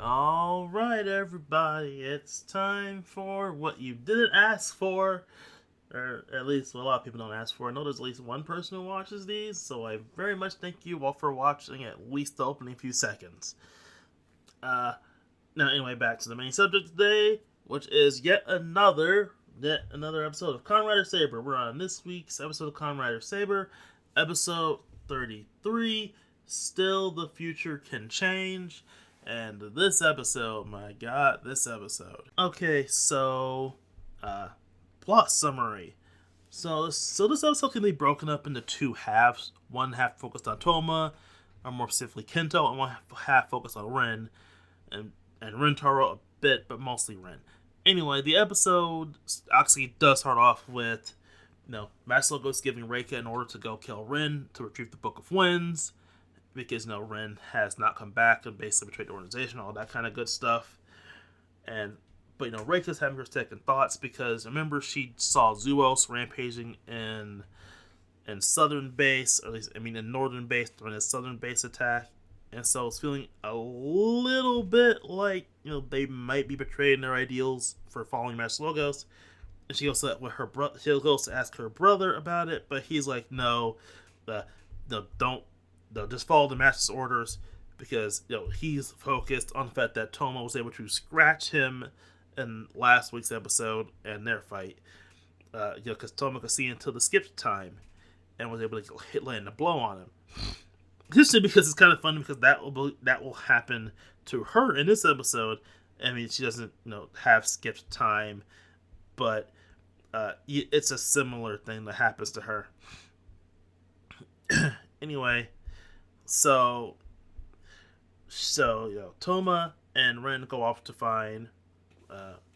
All right, everybody, it's time for what you didn't ask for, or at least a lot of people don't ask for. I know there's at least one person who watches these, so I very much thank you all for watching at least the opening few seconds. Uh, Now, anyway, back to the main subject today, which is yet another episode of Kamen Rider Saber. We're on this week's episode of Kamen Rider Saber, episode 33. Still, the future can change. And this episode, my god, this episode. Okay, so, uh, plot summary. So this episode can be broken up into two halves. One half focused on Toma, or more specifically Kento, and one half focused on Ren, and Rentaro a bit, but mostly Ren. Anyway, the episode actually does start off with, Master Logo's giving Reika an order to go kill Ren to retrieve the Book of Winds, because Ren has not come back and basically betrayed the organization, all that kind of good stuff. But Reika's having her second thoughts because remember she saw Zuos rampaging in southern base, or at least in northern base during his southern base attack, and so it's feeling a little bit like they might be betraying their ideals for following Master Logos. And she goes to with her brother. She goes to ask her brother about it, but he's like, no, don't just follow the master's orders because he's focused on the fact that Toma was able to scratch him in last week's episode and their fight. Because Toma could see until the skip time and was able to land a blow on him. Just because it's kind of funny because that will happen to her in this episode. She doesn't have skipped time, but it's a similar thing that happens to her. Anyway, so Toma and Ren go off to find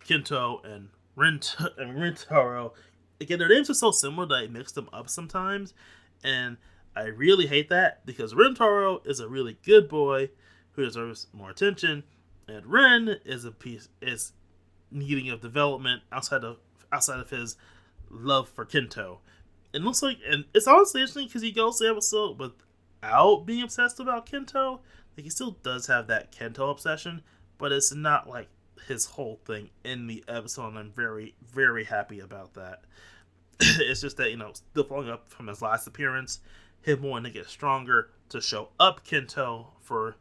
Kento and Rintaro. Again, their names are so similar that I mix them up sometimes, and I really hate that because Rintaro is a really good boy who deserves more attention, and Ren is needing of development outside of his love for Kento. It looks like, and it's honestly interesting because he goes to the episode without being obsessed about Kento. Like he still does have that Kento obsession, but it's not like his whole thing in the episode, and I'm very, very happy about that. It's just that, still following up from his last appearance, him wanting to get stronger to show up Kento for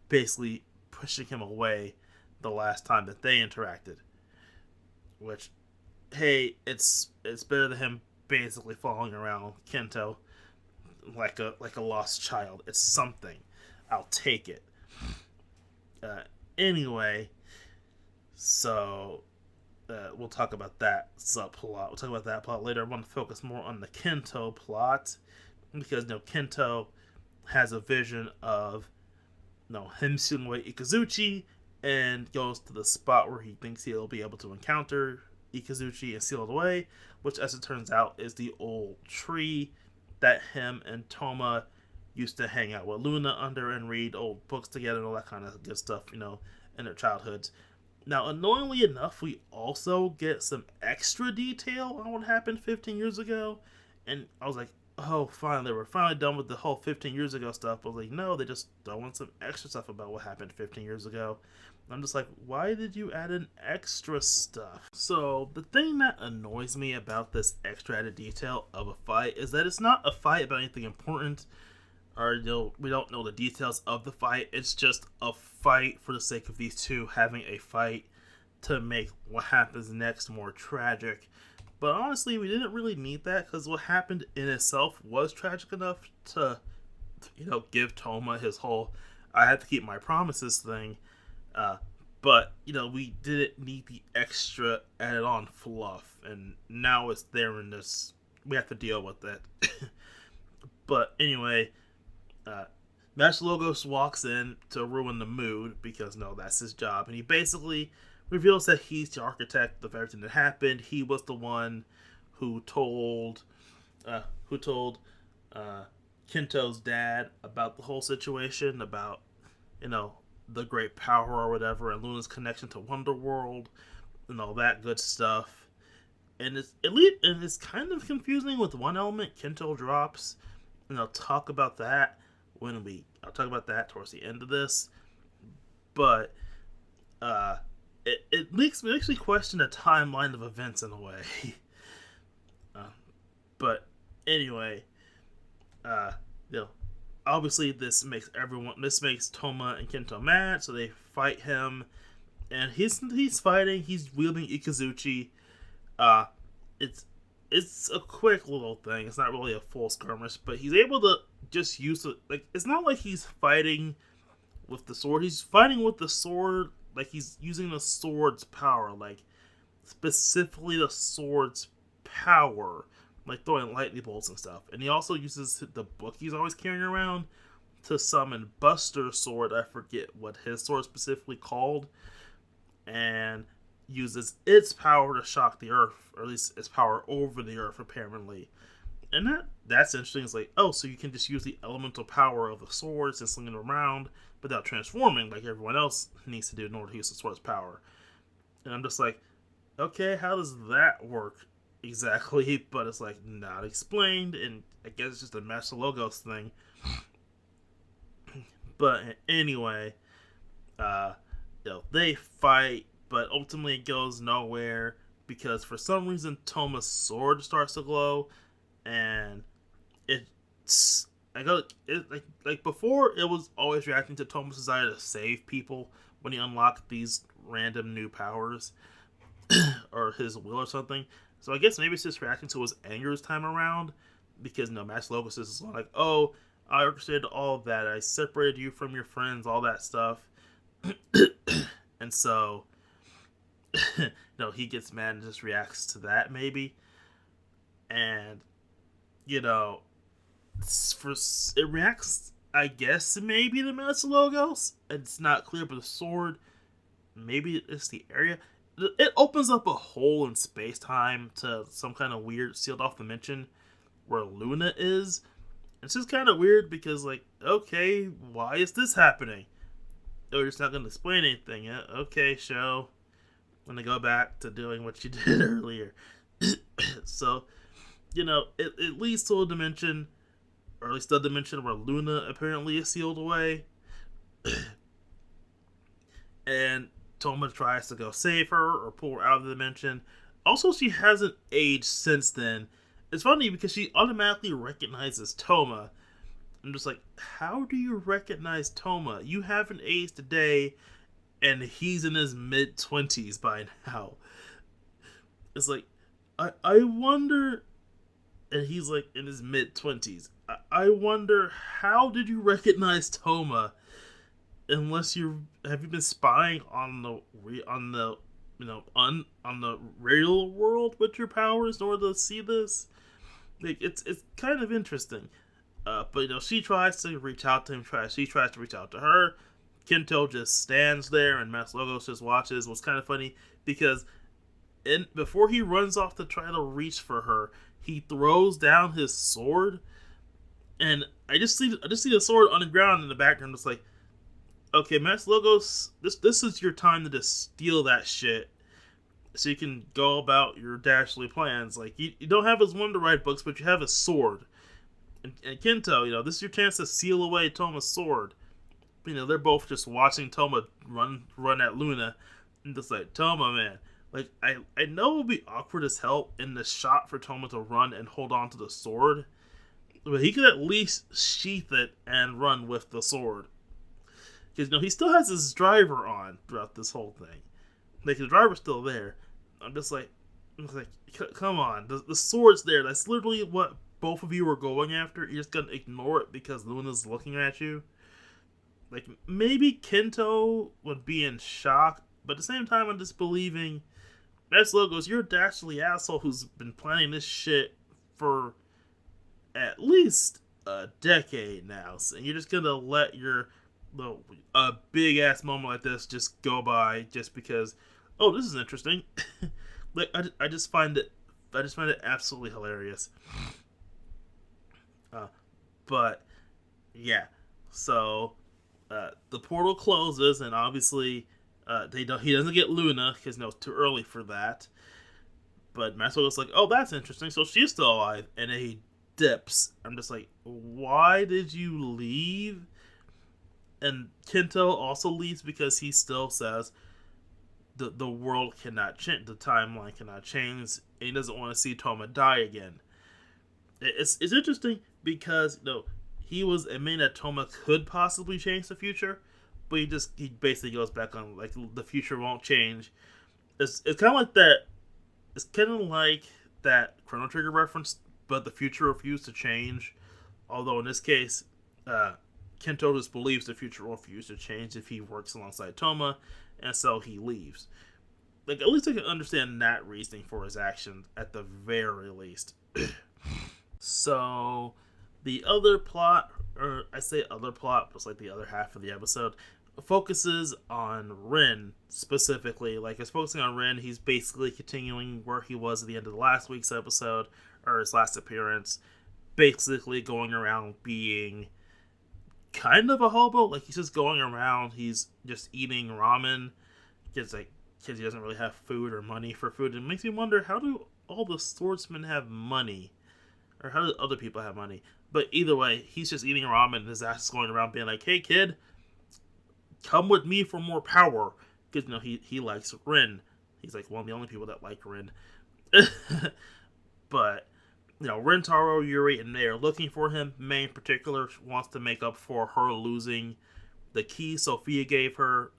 basically pushing him away the last time that they interacted. Which, hey, it's better than him basically following around Kento like a lost child. It's something. I'll take it. Anyway, so we'll talk about that subplot. We'll talk about that plot later. I want to focus more on the Kento plot because Kento has a vision of him seeing away Ikazuchi and goes to the spot where he thinks he'll be able to encounter Ikazuchi and seal it away, which, as it turns out, is the old tree that him and Toma used to hang out with Luna under and read old books together and all that kind of good stuff, in their childhoods. Now, annoyingly enough, we also get some extra detail on what happened 15 years ago, and I was like, oh, finally, we're finally done with the whole 15 years ago stuff. But I was like, no, they just don't want some extra stuff about what happened 15 years ago. I'm just like, why did you add in extra stuff? So, the thing that annoys me about this extra added detail of a fight is that it's not a fight about anything important, or we don't know the details of the fight. It's just a fight for the sake of these two having a fight to make what happens next more tragic. But honestly, we didn't really need that because what happened in itself was tragic enough to, give Toma his whole "I have to keep my promises" thing. But we didn't need the extra added on fluff, and now it's there in this. We have to deal with it. But anyway, Master Logos walks in to ruin the mood because that's his job, and he basically reveals that he's the architect of everything that happened. He was the one who told Kento's dad about the whole situation, about the great power or whatever, and Luna's connection to Wonderworld and all that good stuff. And it's kind of confusing with one element Kento drops, and I'll talk about that towards the end of this. But uh, it makes me actually question the timeline of events in a way. uh, but anyway, uh, you know, obviously this makes Toma and Kento mad, so they fight him, and he's fighting. He's wielding Ikazuchi. Uh, it's it's a quick little thing. It's not really a full skirmish, but he's able to just use it. Like, it's not like he's fighting with the sword. He's fighting with the sword. Like, he's using the sword's power. Like, specifically the sword's power. Like throwing lightning bolts and stuff. And he also uses the book he's always carrying around to summon Buster's sword. I forget what his sword specifically called. And uses its power to shock the earth, or at least its power over the earth, apparently. And that's interesting. It's like, oh, so you can just use the elemental power of the swords and sling it around without transforming like everyone else needs to do in order to use the sword's power. And I'm just like, okay, how does that work exactly? But it's like not explained, and I guess it's just a Master Logos thing. But anyway, they fight, but ultimately it goes nowhere because for some reason Toma's sword starts to glow, and it's like before it was always reacting to Toma's desire to save people when he unlocked these random new powers or his will or something. So I guess maybe it's just reacting to his anger this time around because Master Logos is like, oh, I orchestrated all of that. I separated you from your friends, all that stuff. And so, he gets mad and just reacts to that, maybe. And, it reacts, I guess, maybe to Master Logos. It's not clear, but the sword, maybe it's the area. It opens up a hole in space-time to some kind of weird sealed-off dimension where Luna is. It's just kind of weird because, like, okay, why is this happening? They're just not going to explain anything yet. Okay, show. I'm going to go back to doing what you did earlier. So, it leads to a dimension, or at least the dimension where Luna apparently is sealed away. And Toma tries to go save her or pull her out of the dimension. Also, she hasn't aged since then. It's funny because she automatically recognizes Toma. I'm just like, how do you recognize Toma? You haven't aged today, and he's in his mid-20s by now. It's like, I wonder, and he's like in his mid-20s. I wonder, how did you recognize Toma? Unless have you been spying on the real world with your powers in order to see this? Like, it's kind of interesting. But she tries to reach out to him. She tries to reach out to her. Kento just stands there, and Master Logos just watches. What's kind of funny because before he runs off to try to reach for her, he throws down his sword, and I just see the sword on the ground in the background. It's like, okay, Master Logos, this is your time to just steal that shit, so you can go about your dastardly plans. Like, you don't have his Wonder Ride books, but you have his sword. And Kento, this is your chance to seal away Toma's sword. They're both just watching Toma run at Luna, and just like, Toma, man. Like, I know it would be awkward as hell in the shot for Toma to run and hold on to the sword, but he could at least sheath it and run with the sword. Because, he still has his driver on throughout this whole thing. Like, the driver's still there. I'm just like, come on. The sword's there. That's literally what both of you are going after. You're just going to ignore it because Luna's looking at you. Like, maybe Kento would be in shock, but at the same time, I'm just believing, Master Logos, you're a dastardly asshole who's been planning this shit for at least a decade now. So you're just going to let a big ass moment like this just go by just because, oh, this is interesting. Like, I just find it absolutely hilarious. But yeah, so the portal closes, and obviously he doesn't get Luna because it's too early for that. But Master Logos like, oh, that's interesting. So she's still alive, and then he dips. I'm just like, why did you leave? and Kento also leaves because he still says the world cannot change, the timeline cannot change, and he doesn't want to see Toma die again. It's interesting because he was admitting that Toma could possibly change the future, but he basically goes back on like the future won't change. It's kind of like that. It's kind of like that Chrono Trigger reference, but the future refused to change. Although in this case, Kento just believes the future will refuse to change if he works alongside Toma, and so he leaves. Like, at least I can understand that reasoning for his actions at the very least. So, the other plot, or I say other plot, but it's like the other half of the episode, focuses on Rin specifically. Like, it's focusing on Rin. He's basically continuing where he was at the end of the last week's episode, or his last appearance, basically going around being kind of a hobo. Like, he's just going around, he's just eating ramen, because he doesn't really have food or money for food. It makes me wonder, how do all the swordsmen have money? Or how do other people have money? But either way, he's just eating ramen, and his ass is going around being like, hey kid, come with me for more power. Because, he likes Rin. He's like one of the only people that like Rin. But, Rintaro, Yuri, and they are looking for him. Mei in particular wants to make up for her losing the key Sophia gave her,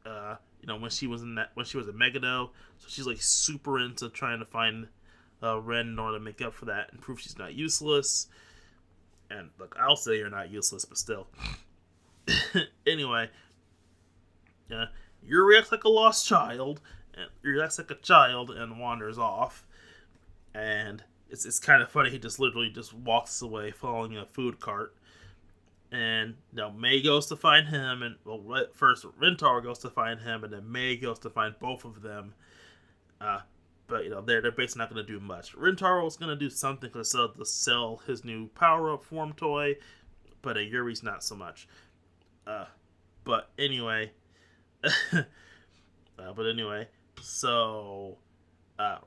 when she was in Megado. So she's like super into trying to find Ren in order to make up for that and prove she's not useless. And look, I'll say you're not useless, but still. Anyway, Yuri acts like a lost child, and Yuri acts like a child and wanders off. And it's kind of funny. He just literally just walks away following a food cart. And Mei goes to find him, and first Rintaro goes to find him, and then Mei goes to find both of them. But they're basically not going to do much. Rintaro's going to do something to sell his new power-up form toy, but Yuri's not so much. But anyway, so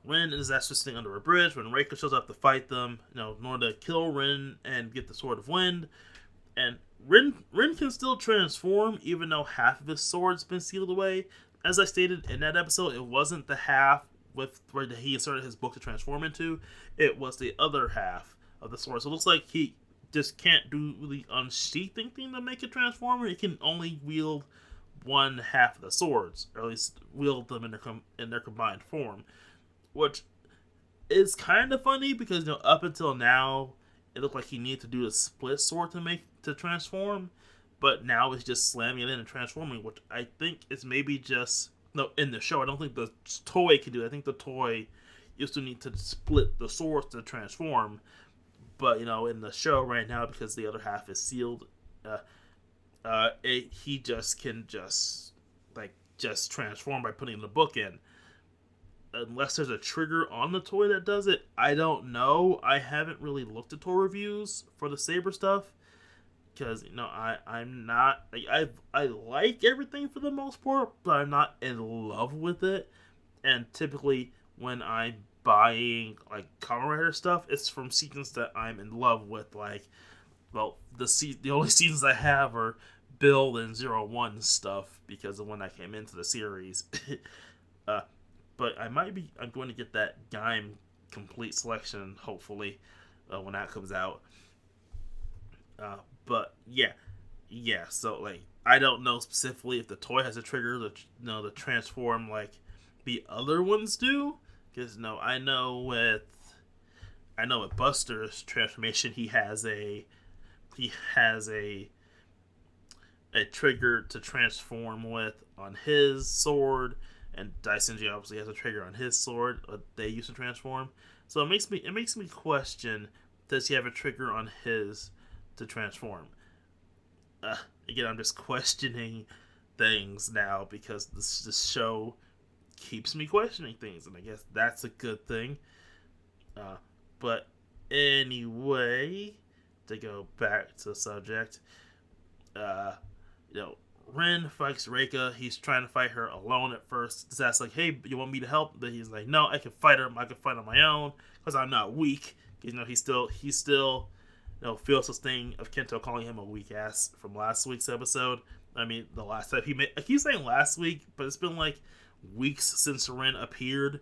Rin is actually sitting under a bridge when Reika shows up to fight them, in order to kill Rin and get the Sword of Wind. And Rin can still transform, even though half of his sword's been sealed away. As I stated in that episode, it wasn't the half where he inserted his book to transform into. It was the other half of the sword. So it looks like he just can't do the unsheathing thing to make it transform. He can only wield one half of the swords, or at least wield them in their combined form, which is kind of funny because up until now it looked like he needed to do a split sword to transform, but now it's just slamming it in and transforming, which I think is maybe just in the show. I don't think the toy can do it. I think the toy used to need to split the swords to transform, but in the show right now, because the other half is sealed, he just can just transform by putting the book in. Unless there's a trigger on the toy that does it, I don't know. I haven't really looked at toy reviews for the Saber stuff, because I'm not I like everything for the most part, but I'm not in love with it. And typically when I'm buying like Kamen Rider stuff, it's from seasons that I'm in love with. Like, well, the only seasons I have are Build and 01 stuff because of when I came into the series. But I'm going to get that Gaim complete selection hopefully when that comes out. But yeah. So like, I don't know specifically if the toy has a trigger to transform like the other ones do. Because I know with Buster's transformation, he has a trigger to transform with on his sword, and Daisenji obviously has a trigger on his sword they used to transform. So it makes me question, does he have a trigger on his to transform? Again, I'm just questioning things now because this show keeps me questioning things, and I guess that's a good thing. But anyway, to go back to the subject, Ren fights Reika. He's trying to fight her alone at first. That's like, hey, you want me to help? But he's like, no, I can fight her. I can fight on my own because I'm not weak. He's still feels this thing of Kento calling him a weak ass from last week's episode. I mean, the last time I keep saying last week, but it's been like weeks since Ren appeared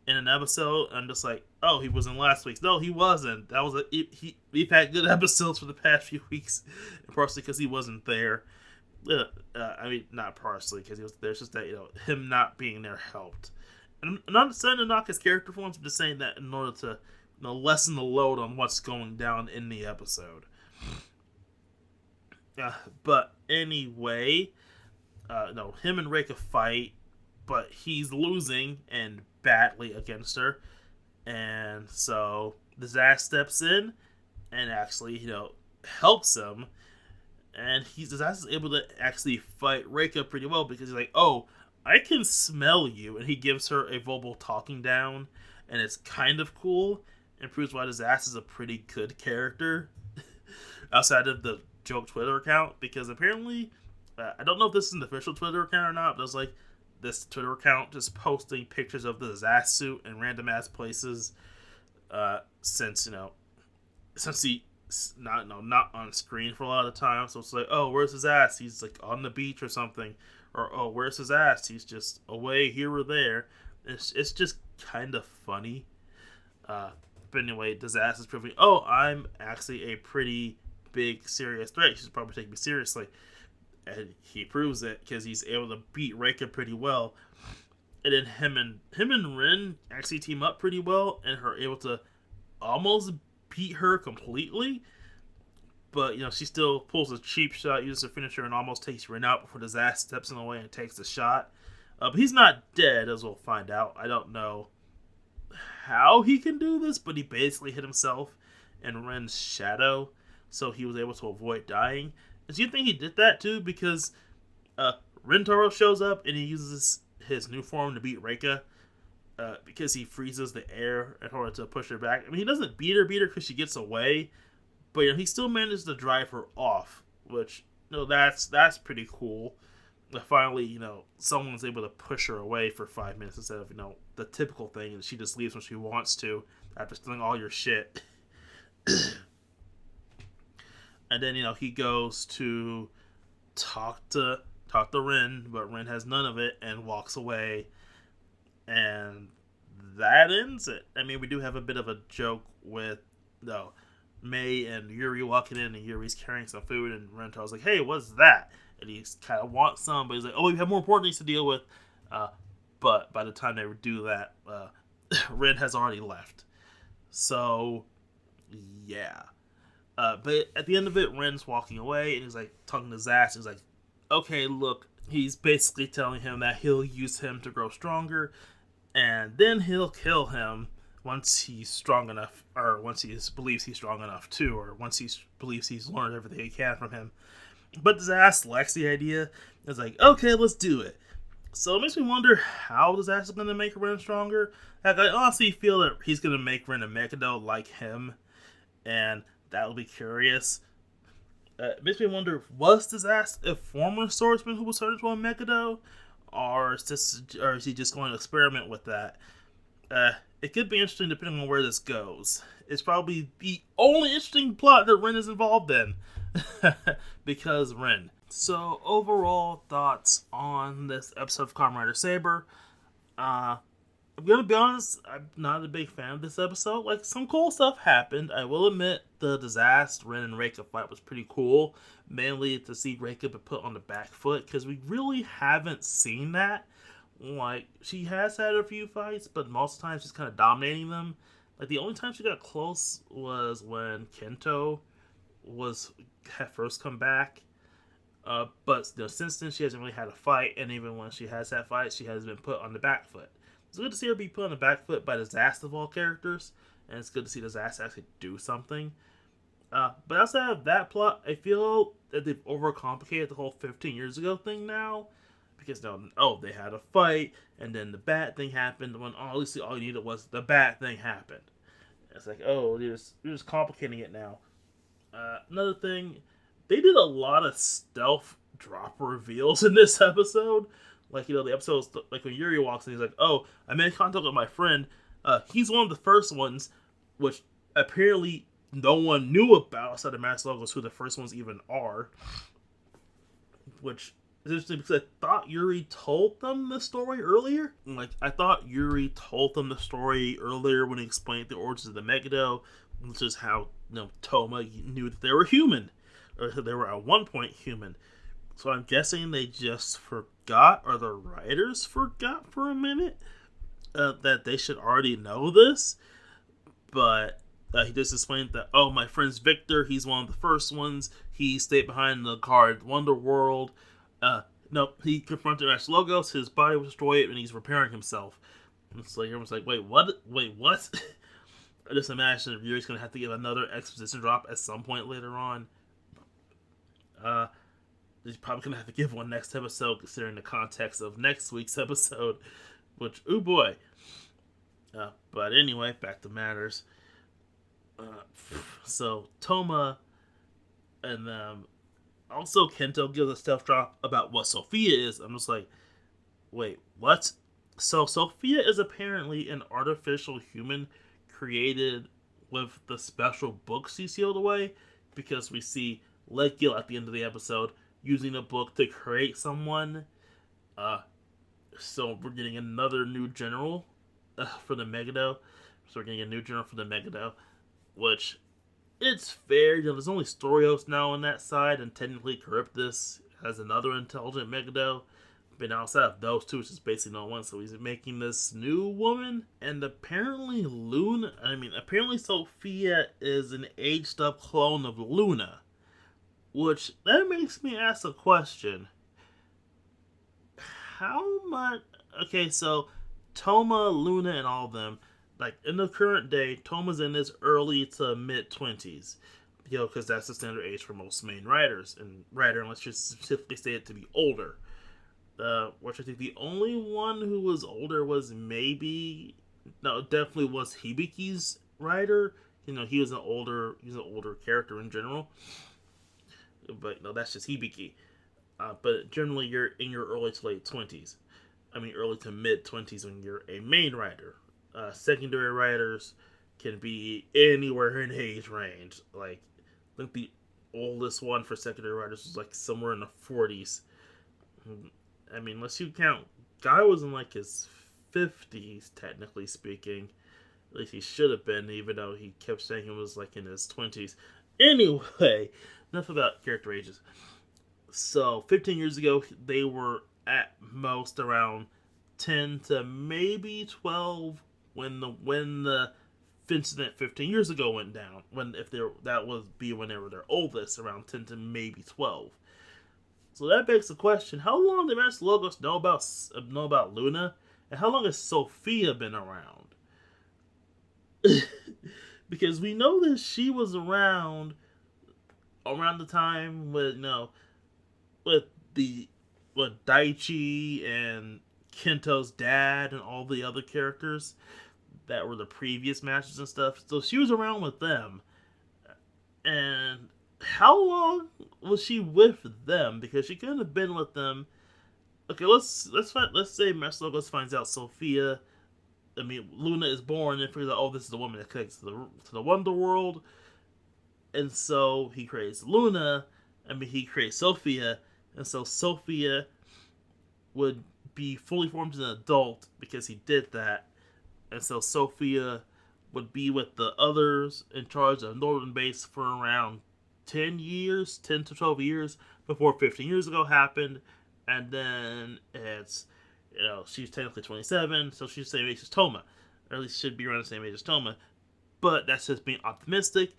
in an episode. I'm just like, oh, he was in last week's. No, he wasn't. That was we've had good episodes for the past few weeks, partially because he wasn't there. I mean, not partially because he was there. It's just that him not being there helped. And I'm not saying to knock his character forms. I'm just saying that in order to lessen the load on what's going down in the episode. But anyway, him and Reika fight, but he's losing and badly against her, and so the Zaz steps in and actually helps him, and Zaz is able to actually fight Reika pretty well because he's like, oh, I can smell you, and he gives her a verbal talking down, and it's kind of cool and proves why Zaz is a pretty good character outside of the joke Twitter account, because apparently I don't know if this is an official Twitter account or not, but it's like this Twitter account just posting pictures of the Zaz suit in random ass places since he's not on screen for a lot of time. So it's like, oh, where's his ass? He's like on the beach or something, or oh, where's his ass? He's just away here or there. It's just kind of funny. But anyway, the Zaz is proving, oh, I'm actually a pretty big serious threat. You should probably take me seriously. And he proves it because he's able to beat Reika pretty well. And then him and Rin actually team up pretty well and are able to almost beat her completely. But she still pulls a cheap shot, uses her finisher, and almost takes Rin out before the Zaz steps in the way and takes the shot. But he's not dead, as we'll find out. I don't know how he can do this, but he basically hit himself in Ren's shadow, so he was able to avoid dying. And do you think he did that too? Because Rentaro shows up and he uses his new form to beat Reika because he freezes the air in order to push her back. I mean, he doesn't beat her because she gets away, but he still manages to drive her off, which that's pretty cool. Finally, someone's able to push her away for 5 minutes instead of the typical thing, and she just leaves when she wants to after stealing all your shit. And then he goes to talk to Rin, but Rin has none of it and walks away, and that ends it. I mean, we do have a bit of a joke with Mei and Yuri walking in, and Yuri's carrying some food, and Rentaro's like, "Hey, what's that?" And he kind of wants some, but he's like, "Oh, we have more important things to deal with." But by the time they do that, Rin has already left. So, yeah. But at the end of it, Ren's walking away, and he's like talking to Zaz. He's like, "Okay, look." He's basically telling him that he'll use him to grow stronger, and then he'll kill him once he's strong enough, or once he believes he's strong enough too, or once he believes he's learned everything he can from him. But Zaz likes the idea. It's like, okay, let's do it. So it makes me wonder how Zaz is going to make Ren stronger. Like, I honestly feel that he's going to make Ren a Megado like him, and that will be curious. It makes me wonder, was Zaz a former swordsman who was turned into a Megado? Or is he just going to experiment with that? It could be interesting depending on where this goes. It's probably the only interesting plot that Ren is involved in. Because Ren. So, overall thoughts on this episode of Kamen Rider Saber. I'm gonna be honest, I'm not a big fan of this episode. Like, some cool stuff happened. I will admit the disaster Ren and Reika fight was pretty cool. Mainly to see Reika be put on the back foot, because we really haven't seen that. Like, she has had a few fights, but most times she's kind of dominating them. Like, the only time she got close was when Kento had first come back. But since then, she hasn't really had a fight, and even when she has had fights, she has been put on the back foot. It's good to see her be put on the back foot by the Zaz of all characters, and it's good to see the Zaz actually do something. But outside of that plot, I feel that they've overcomplicated the whole 15 years ago thing now. Because they had a fight, and then the bat thing happened, when honestly all you needed was the bat thing happened. It's like, oh, you're just complicating it now. Another thing, they did a lot of stealth drop reveals in this episode. Like, the episodes, like when Yuri walks in, he's like, oh, I made contact with my friend. He's one of the first ones, which apparently no one knew about outside of Master Logos who the first ones even are. Which is interesting because I thought Yuri told them the story earlier. Like, I thought Yuri told them the story earlier when he explained the origins of the Megiddo, which is how, Toma knew that they were human. Or they were at one point human. So I'm guessing they just forgot, or the writers forgot for a minute, that they should already know this. But he just explained that, oh, my friend's Victor, he's one of the first ones. He stayed behind the card Wonderworld. No, he confronted Master Logos, his body was destroyed, and he's repairing himself. And so everyone's like, wait, what? I just imagine if Yuri's going to have to give another exposition drop at some point later on. He's probably going to have to give one next episode, considering the context of next week's episode. Which, oh boy. But anyway, back to matters. So, Toma and also Kento gives a stealth drop about what Sophia is. I'm just like, wait, what? So, Sophia is apparently an artificial human created with the special books he sealed away, because we see Leadgill at the end of the episode using a book to create someone. So we're getting another new general for the Megiddo. So we're getting a new general for the Megiddo, which, it's fair. There's only Storios now on that side, and technically Charybdis has another intelligent Megiddo. But outside of those two, it's just basically no one. So he's making this new woman, and apparently apparently Sophia is an aged up clone of Luna. Which, that makes me ask a question. How much... Okay, so Toma, Luna, and all of them, like, in the current day, Toma's in his early to mid-20s. Because that's the standard age for most main writers. And unless you specifically say it to be older. Which I think the only one who was older was definitely was Hibiki's writer. He was an older character in general. But no, that's just Hibiki. But generally, you're in your early to late 20s. Early to mid 20s when you're a main writer. Secondary writers can be anywhere in age range. Like, I think the oldest one for secondary writers was like somewhere in the 40s. Unless you count, Guy was in like his 50s, technically speaking. At least he should have been, even though he kept saying he was like in his 20s. Anyway, enough about character ages. So, 15 years ago, they were at most around 10 to maybe 12 when the incident 15 years ago went down. That would be when they were their oldest, around 10 to maybe 12. So that begs the question: how long did Master Logos know about Luna, and how long has Sophia been around? Because we know that she was around the time with Daichi and Kento's dad and all the other characters that were the previous masters and stuff. So she was around with them. And how long was she with them? Because she couldn't have been with them. Okay, let's say Master Logos finds out Sophia, Luna is born, and figures out, oh, this is the woman that connects to the Wonder World. And so he creates Luna. He creates Sophia. And so Sophia would be fully formed as an adult because he did that. And so Sophia would be with the others in charge of Northern Base for around 10 to 12 years before 15 years ago happened. And then it's, she's technically 27, so she's the same age as Toma. Or at least should be around the same age as Toma. But that's just being optimistic.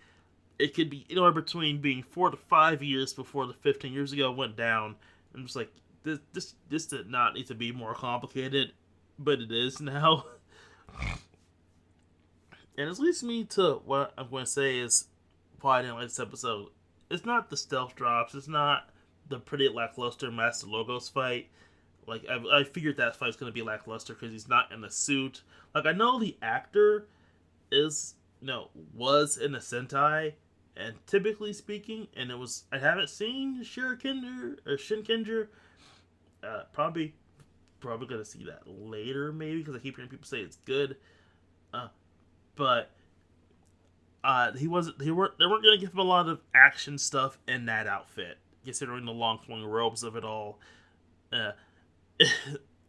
It could be anywhere between being 4 to 5 years before the 15 years ago went down. I'm just like, this did not need to be more complicated, but it is now. And it leads me to what I'm going to say is why I didn't like this episode. It's not the stealth drops. It's not the pretty lackluster Master Logos fight. Like, I figured that fight's going to be lackluster because he's not in the suit. Like, I know the actor was in a Sentai, and typically speaking, I haven't seen Shinkenger. Probably gonna see that later, maybe, because I keep hearing people say it's good. But he wasn't. They weren't going to give him a lot of action stuff in that outfit, considering the long flowing robes of it all. Uh,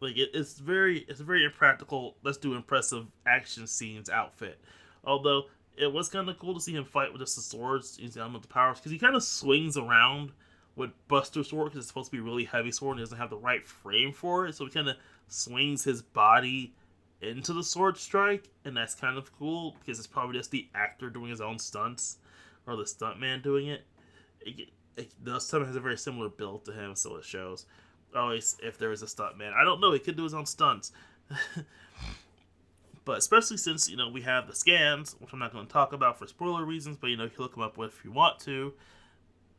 it's a very impractical. Let's do impressive action scenes outfit. Although it was kind of cool to see him fight with just the swords using elemental powers because he kind of swings around with Buster sword because it's supposed to be a really heavy sword and he doesn't have the right frame for it, so he kind of swings his body into the sword strike, and that's kind of cool because it's probably just the actor doing his own stunts or the stuntman doing it. The stuntman has a very similar build to him, so it shows. Always, if there is a stuntman, I don't know, he could do his own stunts. But especially since we have the scans, which I'm not going to talk about for spoiler reasons, but you can look them up if you want to.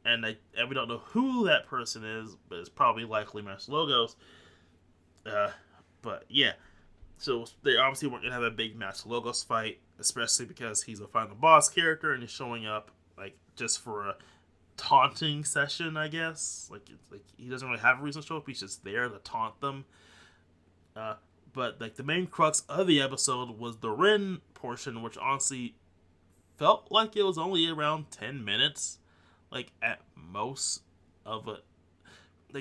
And we don't know who that person is, but it's probably likely Master Logos. But yeah, so they obviously weren't gonna have a big Master Logos fight, especially because he's a final boss character and he's showing up just for a taunting session, I guess. Like he doesn't really have a reason to show up; he's just there to taunt them. But the main crux of the episode was the Rin portion, which honestly felt like it was only around 10 minutes, at most of it.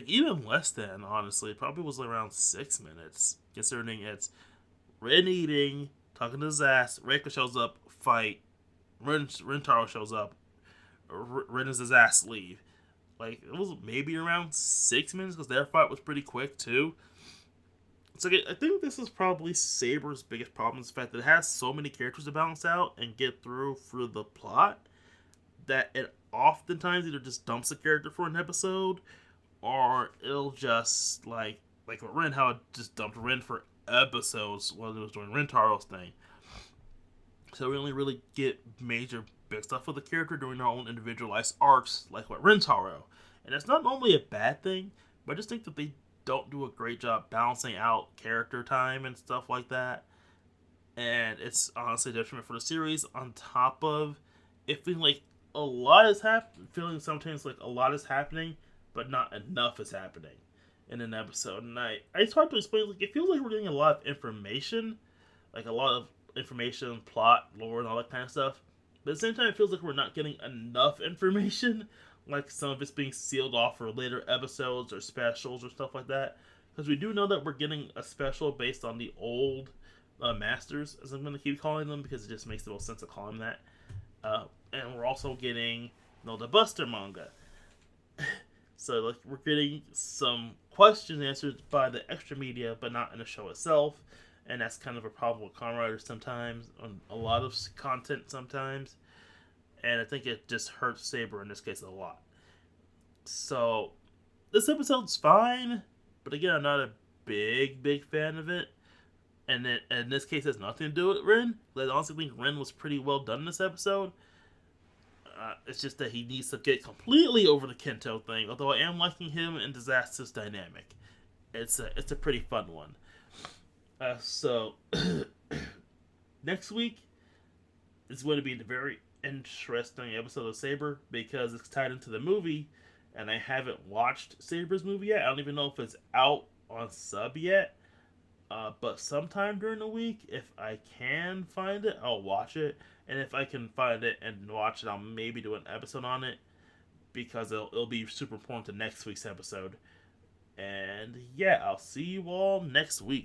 Even less than, honestly, it probably was around 6 minutes, considering it's Rin eating, talking to his ass, Reiko shows up, fight, Rintaro shows up, Rin is his ass leave. It was maybe around 6 minutes, because their fight was pretty quick, too. So I think this is probably Saber's biggest problem, is the fact that it has so many characters to balance out and get through for the plot, that it oftentimes either just dumps a character for an episode, or it'll just, like with Rin, how it just dumped Rin for episodes while it was doing Rintaro's thing. So we only really get major big stuff with the character during their own individualized arcs, like with Rintaro. And it's not normally a bad thing, but I just think that they don't do a great job balancing out character time and stuff like that. And it's honestly a detriment for the series, on top of it feeling like a lot is happening, feeling sometimes like a lot is happening, but not enough is happening in an episode. And it's hard to explain, it feels like we're getting a lot of information, a lot of information, plot, lore, and all that kind of stuff. But at the same time, it feels like we're not getting enough information, some of it's being sealed off for later episodes or specials or stuff like that. Because we do know that we're getting a special based on the old Masters, as I'm going to keep calling them, because it just makes the most sense to call them that. And we're also getting the Buster manga. So we're getting some questions answered by the extra media, but not in the show itself. And that's kind of a problem with Kamen Riders sometimes, on a lot of content sometimes. And I think it just hurts Saber in this case a lot. So this episode's fine, but again, I'm not a big fan of it. And in this case, it has nothing to do with Rin. I honestly think Rin was pretty well done in this episode. It's just that he needs to get completely over the Kento thing. Although I am liking him and Disaster's dynamic. It's a pretty fun one. So next week is going to be a very interesting episode of Saber, because it's tied into the movie, and I haven't watched Saber's movie yet. I don't even know if it's out on sub yet. But sometime during the week, if I can find it, I'll watch it. And if I can find it and watch it, I'll maybe do an episode on it, because it'll be super important to next week's episode. And yeah, I'll see you all next week.